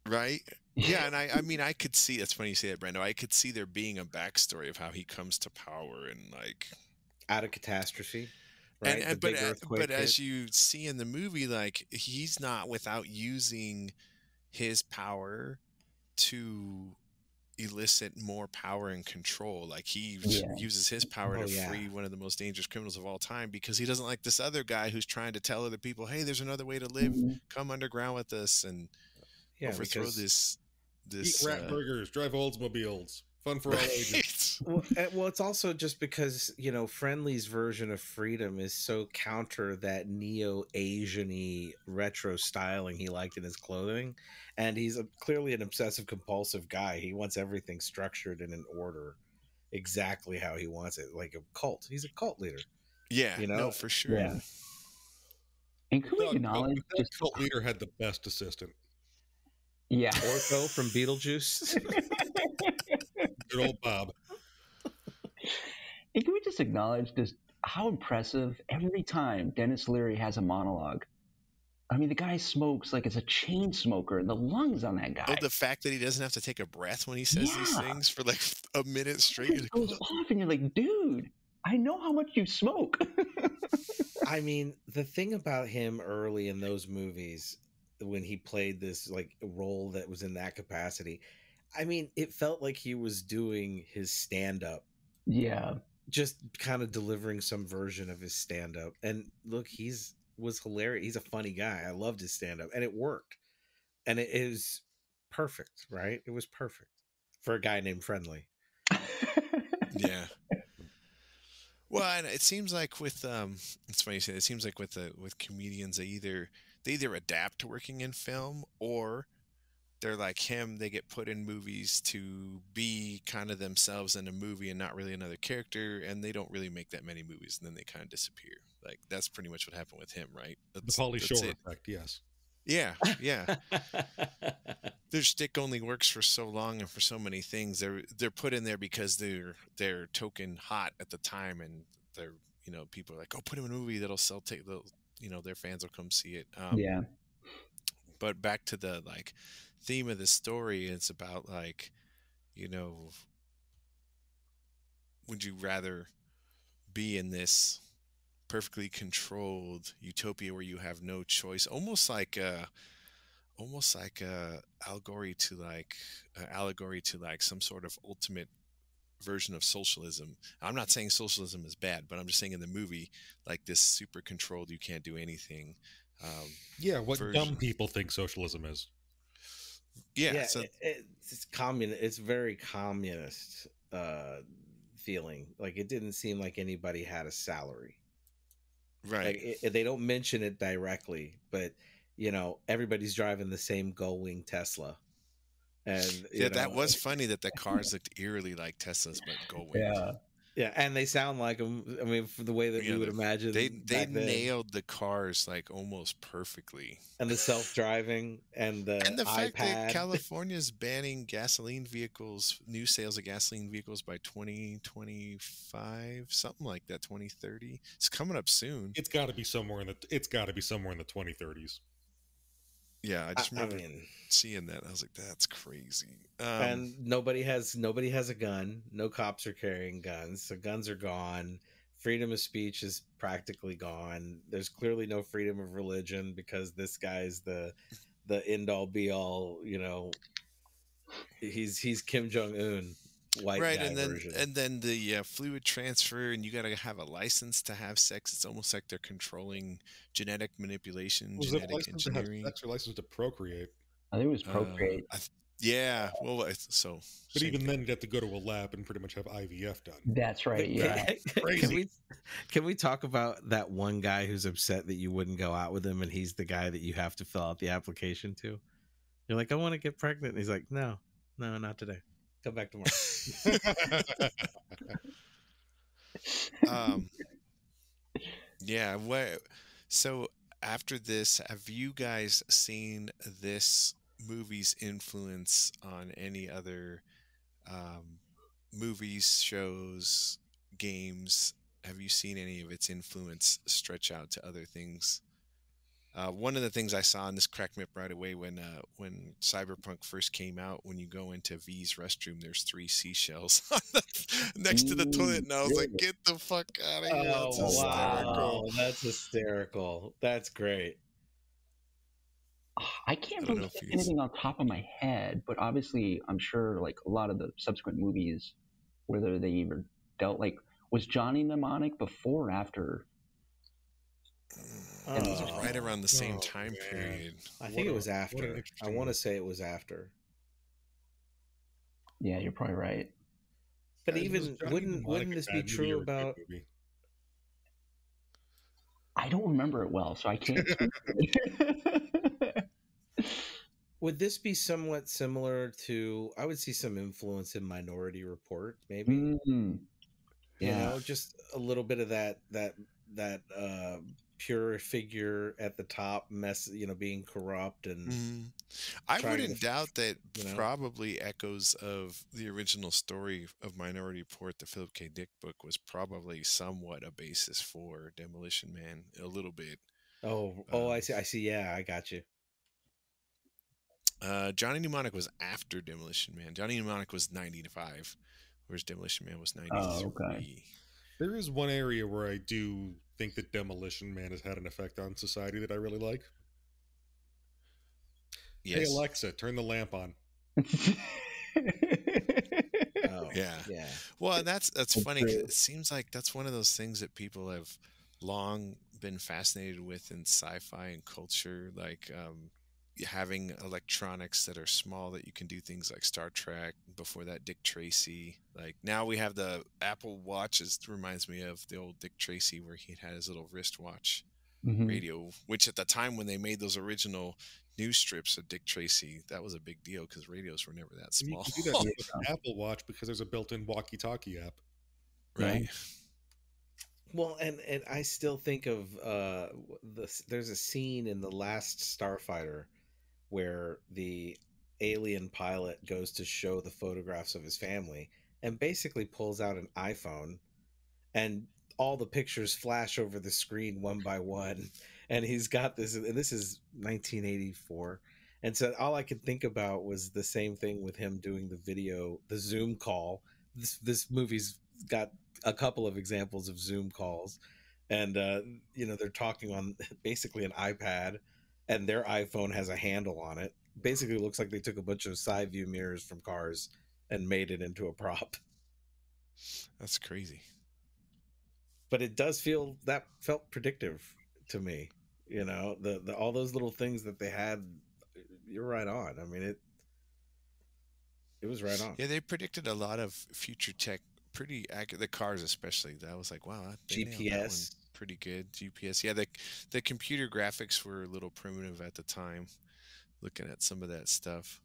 Right? Yeah, and I mean, I could see, that's funny you say that, Brando. I could see there being a backstory of how he comes to power and like out of catastrophe. Right? But as you see in the movie, like he's not without using his power to elicit more power and control. Like he Yeah. uses his power Oh, to yeah. free one of the most dangerous criminals of all time because he doesn't like this other guy who's trying to tell other people, hey, there's another way to live. Mhm. Come underground with us and Yeah, overthrow because Eat rat burgers, drive Oldsmobiles. Fun for all ages. right. well, it's also just because, you know, Friendly's version of freedom is so counter that neo-Asian-y retro styling he liked in his clothing, and he's clearly an obsessive compulsive guy. He wants everything structured in an order exactly how he wants it, like a cult. He's a cult leader. Yeah, You know? no, for sure. Yeah. And can we acknowledge that just cult leader had the best assistant. yeah. Orko from Beetlejuice. Good old Bob. And can we just acknowledge just how impressive every time Dennis Leary has a monologue? I mean, the guy smokes like it's a chain smoker, and the lungs on that guy. Oh, the fact that he doesn't have to take a breath when he says these Yeah. things for like a minute straight. It goes off, and you're like, dude, I know how much you smoke. I mean, the thing about him early in those movies, when he played this like role that was in that capacity, I mean, it felt like he was doing his stand-up, Yeah. just kind of delivering some version of his stand-up. And look, was hilarious. He's a funny guy. I loved his stand-up, and it worked. And it is perfect, right? It was perfect for a guy named Friendly. Yeah. Well, and it seems like with it's funny you say, it seems like with comedians, they either adapt to working in film, or they're like him, they get put in movies to be kind of themselves in a movie and not really another character, and they don't really make that many movies, and then they kind of disappear. Like that's pretty much what happened with him, right? The Pauly that's Shore it. effect, yes. Yeah, yeah. Their stick only works for so long and for so many things. They're put in there because they're token hot at the time, and they're, you know, people are like, oh, put him in a movie that'll sell. You know, their fans will come see it. Yeah. But back to the like theme of the story, it's about like, you know, would you rather be in this perfectly controlled utopia where you have no choice, almost like a allegory to like some sort of ultimate version of socialism. I'm not saying socialism is bad, but I'm just saying in the movie, like this super controlled, you can't do anything. Yeah, what version. dumb people think socialism is. Yeah, so it's communist. It's very communist feeling. Like it didn't seem like anybody had a salary. right. Like they don't mention it directly, but you know everybody's driving the same Gullwing Tesla. And Yeah, that was funny that the cars looked eerily like Teslas, but Goldwing. Yeah. yeah, and they sound like them. I mean, for the way that Yeah, we would imagine They back then. nailed the cars like almost perfectly. And the self-driving and the fact that iPad. California's banning gasoline vehicles, new sales of gasoline vehicles by 2025, something like that, 2030. It's coming up soon. It's got to be somewhere in the 2030s. Yeah, I just remember mean, seeing that. I was like, that's crazy. and nobody has a gun. No cops are carrying guns. So guns are gone. Freedom of speech is practically gone. There's clearly no freedom of religion because this guy's the end all be all. You know, he's Kim Jong-un, white right, guy and then version. and then the fluid transfer, and you got to have a license to have sex. It's almost like they're controlling genetic manipulation, Was it genetic license to have engineering. sex or license to procreate? I think it was Procreate. Yeah, well, so. But same even thing. then, you have to go to a lab and pretty much have IVF done. That's right. Yeah. Can we talk about that one guy who's upset that you wouldn't go out with him, and he's the guy that you have to fill out the application to? You're like, I want to get pregnant, and he's like, no, not today. Come back tomorrow. Yeah. So after this, have you guys seen this movie's influence on any other movies, shows, games? Have you seen any of its influence stretch out to other things? One of the things I saw, and this cracked me up right away, when Cyberpunk first came out, when you go into V's restroom, there's 3 seashells next to the toilet, and I was like, "Get the fuck out of here!" That's hysterical. Wow, that's hysterical. That's great. I can't I don't really know if think he's. anything on top of my head, but obviously I'm sure like a lot of the subsequent movies, whether they even dealt like, was Johnny Mnemonic before or after? It was Demolition right Man? around the same Oh, time man. period. I think it was What an after. I interesting want to movie. say it was after. Yeah, you're probably right. But Was even Johnny wouldn't Mnemonic a this be bad movie true or a good about? movie? I don't remember it well, so I can't speak to it. Would this be somewhat similar to? I would see some influence in Minority Report, maybe. Mm, You yeah. know, just a little bit of that pure figure at the top, being corrupt and Mhm. I trying wouldn't to, doubt that you know. probably echoes of the original story of Minority Report, the Philip K. Dick book, was probably somewhat a basis for Demolition Man, a little bit. Oh, I see. Yeah, I got you. Johnny Mnemonic was after Demolition Man. Johnny Mnemonic was 95, whereas Demolition Man was 93. Oh, okay. There is one area where I do think that Demolition Man has had an effect on society that I really like. Hey Yes. Alexa, turn the lamp on. Oh, Yeah. yeah. Well, and that's funny because true. it seems like that's one of those things that people have long been fascinated with in sci-fi and culture, like having electronics that are small that you can do things like Star Trek. Before that, Dick Tracy. Like now we have the Apple Watch. It reminds me of the old Dick Tracy where he had his little wristwatch Mhm. radio, which at the time when they made those original news strips of Dick Tracy, that was a big deal because radios were never that You small. can do that with an Apple Watch because there's a built-in walkie-talkie app. Right. Well, and I still think of there's a scene in The Last Starfighter where the alien pilot goes to show the photographs of his family and basically pulls out an iPhone, and all the pictures flash over the screen one by one, and he's got this, and this is 1984. And so all I could think about was the same thing with him doing the Zoom call. This movie's got a couple of examples of Zoom calls, and they're talking on basically an iPad, and their iPhone has a handle on it. Basically, looks like they took a bunch of side view mirrors from cars and made it into a prop. That's crazy. But it does felt predictive to me. You know, the all those little things that they had. You're right on. I mean, it was right on. Yeah, they predicted a lot of future tech pretty accurate. The cars, especially. That was like, wow, they nailed that one GPS. pretty good. GPS. Yeah, the computer graphics were a little primitive at the time. Looking at some of that stuff,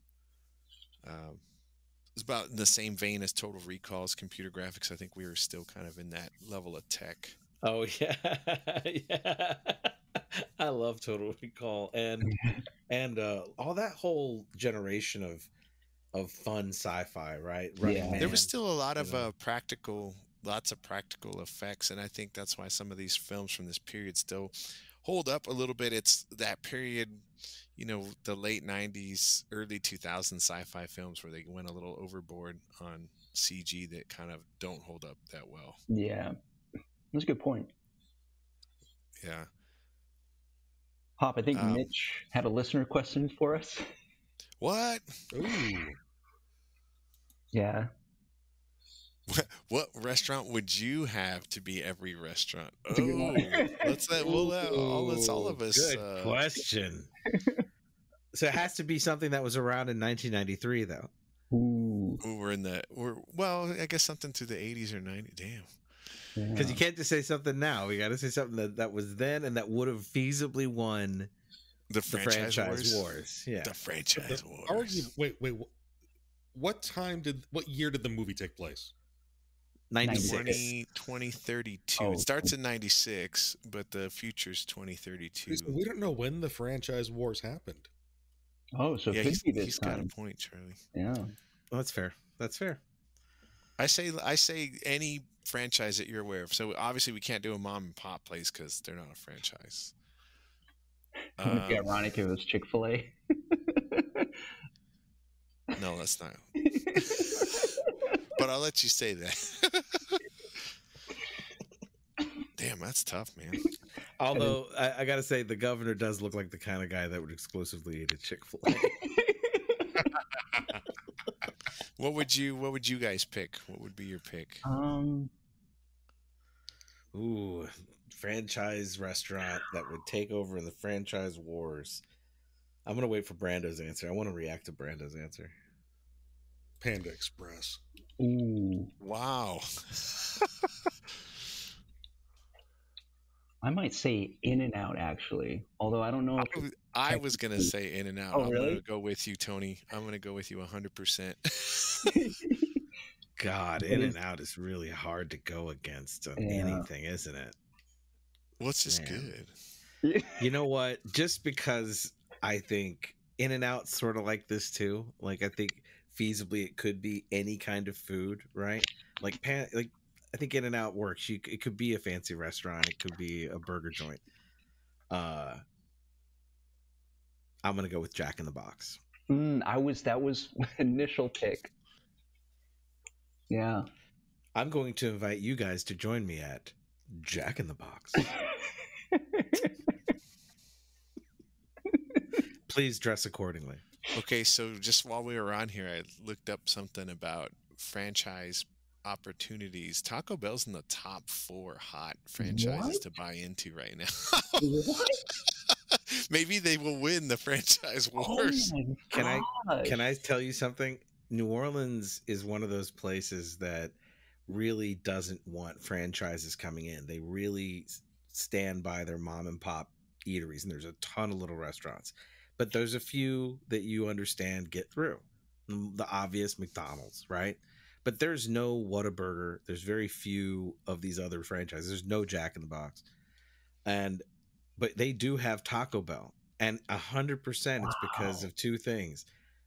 it's about in the same vein as Total Recall's computer graphics. I think we were still kind of in that level of tech. Oh yeah, yeah. I love Total Recall and all that whole generation of fun sci-fi, right? Running Yeah. Man. There was still a lot of know. lots of practical effects, and I think that's why some of these films from this period still hold up a little bit. It's that period, the late 90s, early 2000s sci-fi films where they went a little overboard on CG that kind of don't hold up that well. Yeah. That's a good point. Yeah. Hop, I think Mitch had a listener question for us. What? Ooh. Yeah. What restaurant would you have to be every restaurant? That's a good one. let's all of us. Good question. So it has to be something that was around in 1993, though. Ooh. I guess something to the 80s or 90s. Damn. Because you can't just say something now. We got to say something that was then and that would have feasibly won the franchise wars. Yeah, the franchise wars. Wait. What year did the movie take place? 96. 2032. Oh. It starts in 96, but the future's 2032. We don't know when the franchise wars happened. Oh, so Yeah, it could be this he's time. got a point, Charlie. Yeah. Well, that's fair. That's fair. I say any franchise that you're aware of. So obviously we can't do a mom and pop place because they're not a franchise. It would be ironic if it was Chick-fil-A. No, that's not. But I'll let you say that. Damn, Damn, that's tough, man. Although I gotta say, the governor does look like the kind of guy that would exclusively eat at Chick-fil-A. What would you guys pick? What would be your pick? Ooh, franchise restaurant that would take over in the franchise wars. I'm gonna wait for Brando's answer. I want to react to Brando's answer. Panda Express. Ooh, Wow. I might say In-N-Out actually. Although I don't know if I was gonna say In-N-Out. Oh, I'm really? gonna go with you, Tony. I'm gonna go with you 100%. God, In-N-Out is really hard to go against on anything, isn't it? Well, it's just Man. good. You know what? Just because I think In-N-Out's sort of like this too. Like I think feasibly it could be any kind of food, right? Like I think In-N-Out works. It could be a fancy restaurant. It could be a burger joint. I'm gonna go with Jack in the Box. that was my initial pick. Yeah. I'm going to invite you guys to join me at Jack in the Box. Please dress accordingly. Okay, so just while we were on here, I looked up something about franchise opportunities. Taco Bell's in the top 4 hot franchises to buy into right now. What? Maybe they will win the franchise Oh wars. my Can I tell you something? New Orleans is one of those places that really doesn't want franchises coming in. They really stand by their mom and pop eateries, and there's a ton of little restaurants. But there's a few that you understand get through. The obvious McDonald's, right? But there's no Whataburger. There's very few of these other franchises. There's no Jack in the Box. But they do have Taco Bell. And 100% it's because of two things.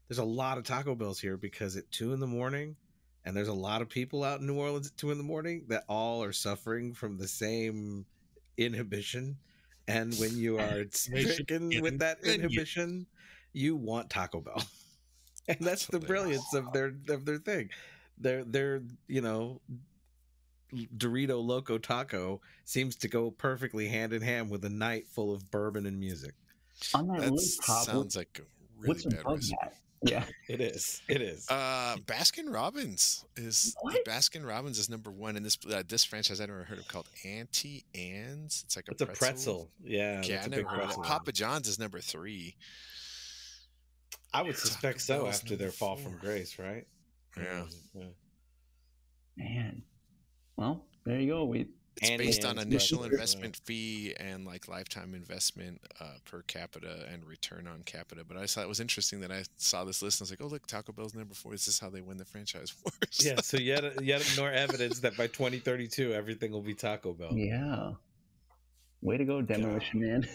There's a lot of Taco Bells here because at 2 a.m, and there's a lot of people out in New Orleans at 2 a.m, that all are suffering from the same inhibition. And when you are stricken with that inhibition, you want Taco Bell. And that's the brilliance of their thing. Their Dorito Loco Taco seems to go perfectly hand in hand with a night full of bourbon and music. On that That list, Pop, sounds like a really what's bad above recipe. that? Yeah. It is. Baskin Robbins is What? Baskin Robbins is number 1 in this franchise I never heard of called Auntie Anne's. It's like It's a pretzel. Yeah, Yeah, that's I a never big heard of it. pretzel. Papa John's is number 3. I would suspect Taco so Bell's after their number fall 4. from grace, right? Yeah. Man. Well, there you go. It's Annie based on Ann's initial brother. investment fee and like lifetime investment per capita and return on capita. But I thought it was interesting that I saw this list and I was like, oh, look, Taco Bell's number 4. Is this how they win the franchise wars? Yeah, so yet more evidence that by 2032 everything will be Taco Bell. Yeah. Way to go, Demolition Man.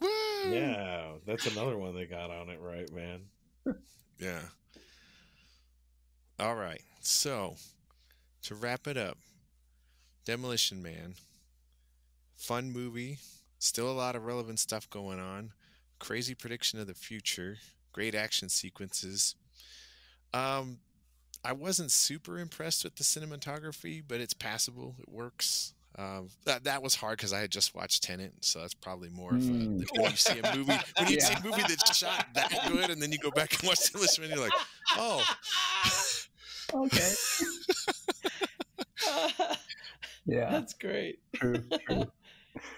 Woo! Yeah, that's another one they got on it right, man. Yeah. All right. So, to wrap it up, Demolition Man, fun movie, still a lot of relevant stuff going on, crazy prediction of the future, great action sequences. I wasn't super impressed with the cinematography, but it's passable. It works. That was hard because I had just watched Tenet, so that's probably more of a, when you see a movie see a movie that's shot that good, and then you go back and watch Demolition Man, you're like, oh, Okay. Yeah. That's great. True.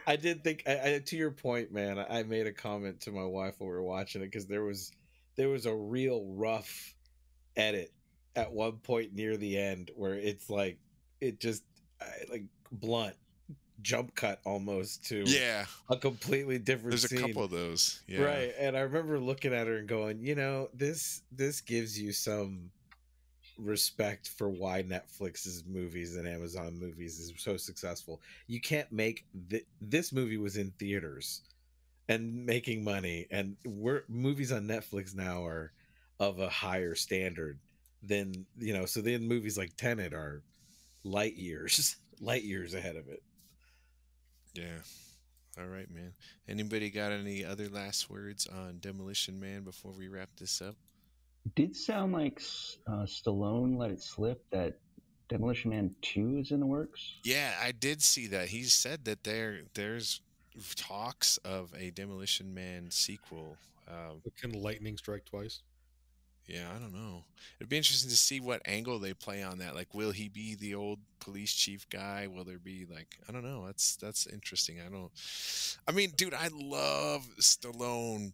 I did think, to your point, man, I made a comment to my wife while we were watching it because there was a real rough edit at one point near the end where it's like it just like blunt jump cut almost to a completely different there's scene. a couple of those, right? And I remember looking at her and going, this gives you some respect for why Netflix's movies and Amazon movies is so successful. You can't make this movie was in theaters and making money, and movies on Netflix now are of a higher standard than so then movies like Tenet are light years ahead of it. Yeah. All right, man. Anybody got any other last words on Demolition Man before we wrap this up? Did sound like Stallone let it slip that Demolition Man 2 is in the works. Yeah, I did see that. He said that there's talks of a Demolition Man sequel. Can lightning strike twice? Yeah, I don't know. It'd be interesting to see what angle they play on that. Like, will he be the old police chief guy? Will there be like, I don't know. That's interesting. I mean, dude, I love Stallone,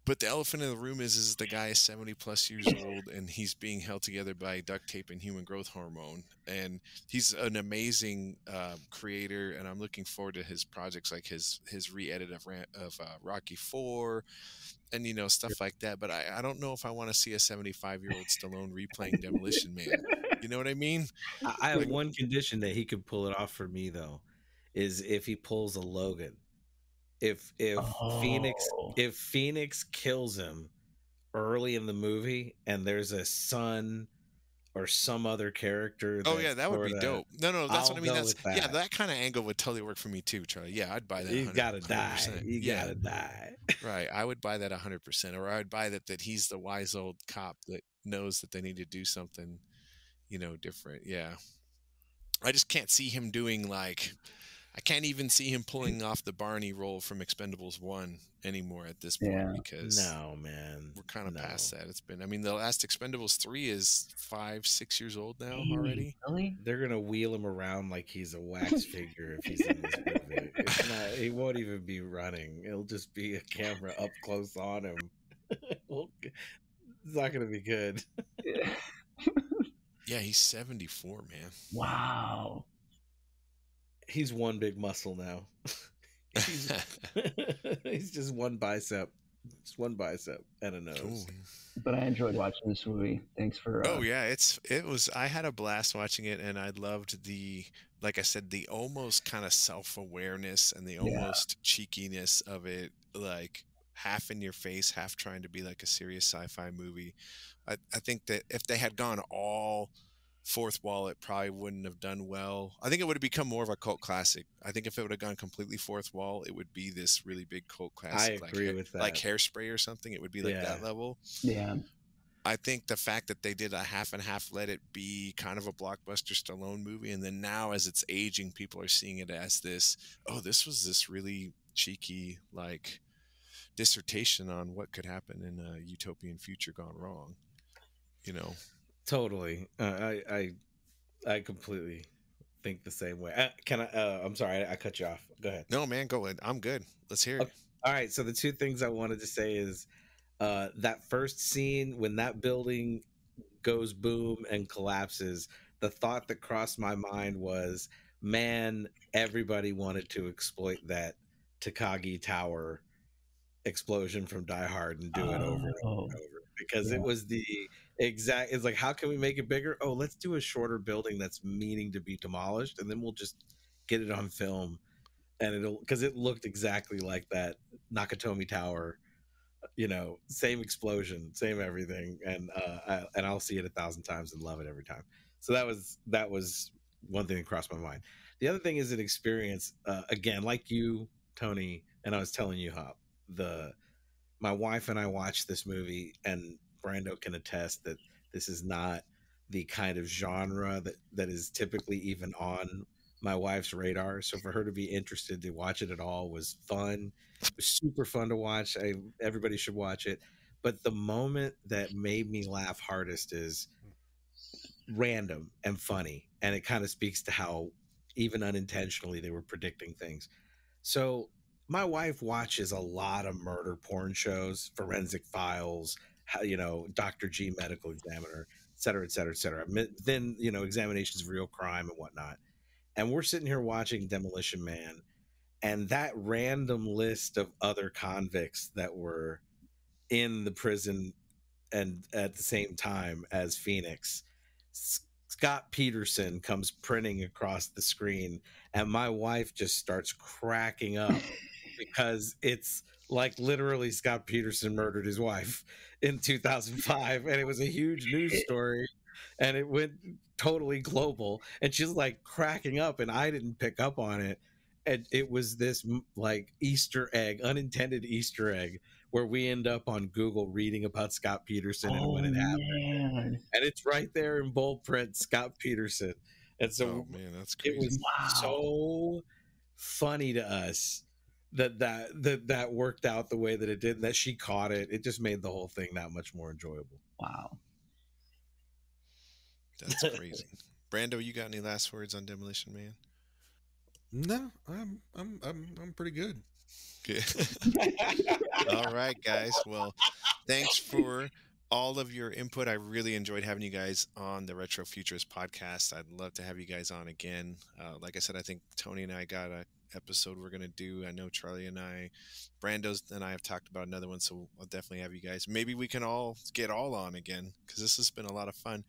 but the elephant in the room is the guy is 70 plus years old and he's being held together by duct tape and human growth hormone. And he's an amazing creator, and I'm looking forward to his projects, like his re-edit of Rocky 4. And stuff like that, but I don't know if I want to see a 75-year-old Stallone replaying Demolition Man. You know what I mean? I have one condition that he could pull it off for me, though, is if he pulls a Logan. If Phoenix kills him early in the movie, and there's a son or some other character. Oh yeah, that would be dope. No, that's what I mean. That. That kind of angle would totally work for me too, Charlie. Yeah, I'd buy that. You gotta 100%. die. You gotta die. Right, I would buy that 100%, or I would buy that he's the wise old cop that knows that they need to do something, different. Yeah, I just can't see him doing like. I can't even see him pulling off the Barney role from Expendables 1 anymore at this point, because we're kind of past that. It's been, I mean, the last Expendables 3 is 5-6 years old now already. Really? They're gonna wheel him around like he's a wax figure if he's in this movie. He won't even be running. It'll just be a camera up close on him. It's not gonna be good. Yeah, he's 74, man. Wow. He's one big muscle now. He's just one bicep. Just one bicep and a nose. Cool. But I enjoyed watching this movie. Thanks for. Oh yeah, I had a blast watching it, and I loved like I said, the almost kind of self-awareness and the almost cheekiness of it, like half in your face, half trying to be like a serious sci-fi movie. I think that if they had gone all fourth wall, it probably wouldn't have done well. I think it would have become more of a cult classic. I think if it would have gone completely fourth wall, it would be this really big cult classic. I agree with that. Like Hairspray or something. It would be like that level. Yeah. I think the fact that they did a half and half, let it be kind of a blockbuster Stallone movie, and then now as it's aging, people are seeing it as this was this really cheeky like dissertation on what could happen in a utopian future gone wrong. Totally. I completely think the same way. I'm sorry, I cut you off. Go ahead. No, man, go ahead. I'm good. Let's hear it. Okay. All right. So the two things I wanted to say is that first scene when that building goes boom and collapses, the thought that crossed my mind was, man, everybody wanted to exploit that Takagi Tower explosion from Die Hard and do it over and over, because it was the exact. It's like, how can we make it bigger? Oh, let's do a shorter building that's meaning to be demolished, and then we'll just get it on film, and because it looked exactly like that Nakatomi Tower, same explosion, same everything, and I'll see it 1,000 times and love it every time. So that was one thing that crossed my mind. The other thing is an experience, again, like you, Tony, and I was telling you, Hop, my wife and I watched this movie, and Brando can attest that this is not the kind of genre that is typically even on my wife's radar. So for her to be interested to watch it at all was fun. It was super fun to watch. Everybody should watch it. But the moment that made me laugh hardest is random and funny, and it kind of speaks to how even unintentionally they were predicting things. So my wife watches a lot of murder porn shows, Forensic Files, Dr. G, Medical Examiner, et cetera, et cetera, et cetera. Then, examinations of real crime and whatnot. And we're sitting here watching Demolition Man, and that random list of other convicts that were in the prison and at the same time as Phoenix, Scott Peterson comes printing across the screen, and my wife just starts cracking up because it's like literally Scott Peterson murdered his wife in 2005, and it was a huge news story, and it went totally global, and she's like cracking up, and I didn't pick up on it. And it was this like Easter egg, unintended Easter egg, where we end up on Google reading about Scott Peterson and when it happened. Man. And it's right there in bold print, Scott Peterson. And so Oh man, that's it crazy. was so funny to us that worked out the way that it did, and that she caught it. It just made the whole thing that much more enjoyable. Wow. That's crazy. Brando, you got any last words on Demolition Man? No, I'm pretty good. Good. All right, guys. Well, thanks for all of your input. I really enjoyed having you guys on the Retrofuturist podcast. I'd love to have you guys on again. Like I said, I think Tony and I got a episode we're going to do. I know Charlie and Brando's and I have talked about another one, so I'll definitely have you guys. Maybe we can all get all on again, because this has been a lot of fun.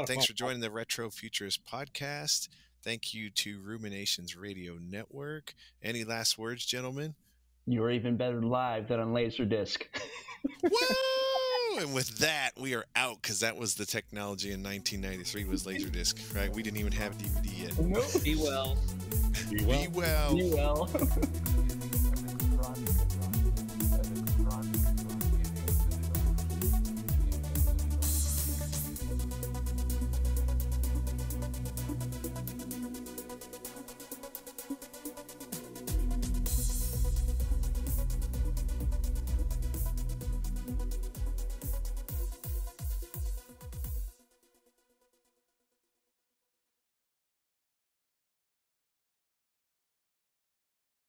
Thanks for joining the Retrofuturist podcast. Thank you to Ruminations Radio Network. Any last words, gentlemen? You're even better live than on Laserdisc. Woo! And with that, we are out, because that was the technology in 1993 was Laserdisc, right? We didn't even have DVD yet. Nope. Be well. Be well. Be well.